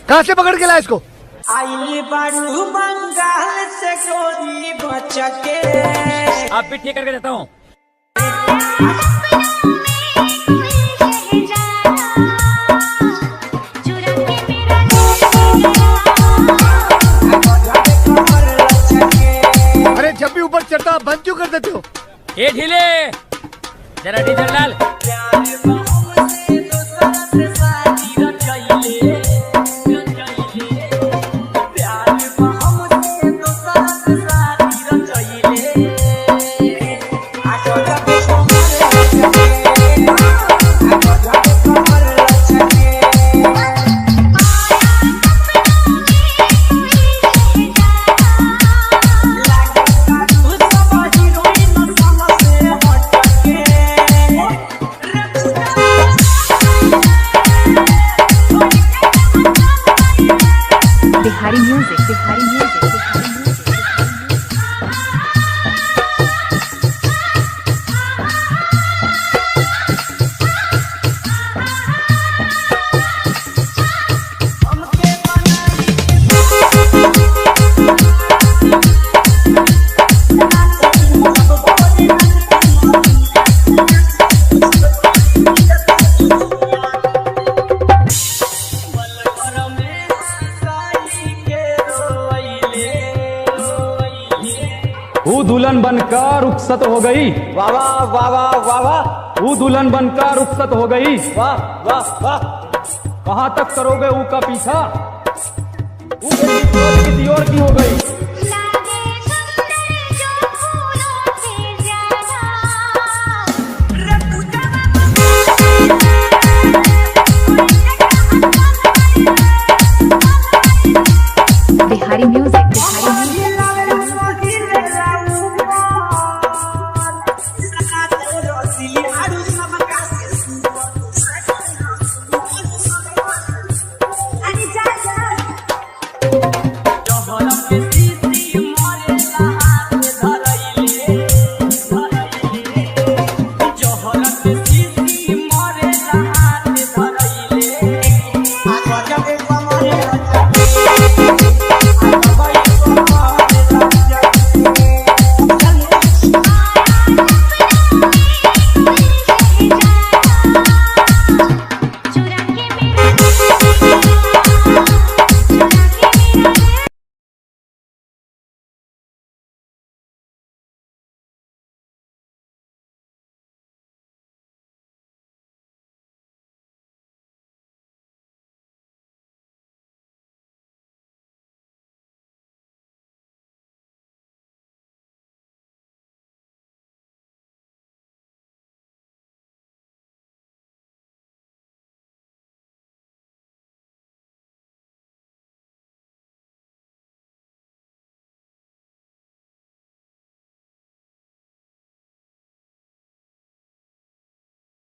कहाँ से पकड़ के लाया इसको? आई बारू बंगाल से गोरी बचके। आप भी ठीक करके देता हूँ। अरे जब भी ऊपर चढ़ता बंद क्यों कर देते हो? ये ढीले जरा डीजल डाल। Bihari music, Bihari music, Bihari music. वो दुल्हन बनकर रुखसत हो गई। वाह वाह वाह वाह वाह वाह। वो दुल्हन बनकर रुखसत हो गई। वाह वाह वाह। कहाँ तक करोगे ऊ का पीछा? वो किसी और की हो गई।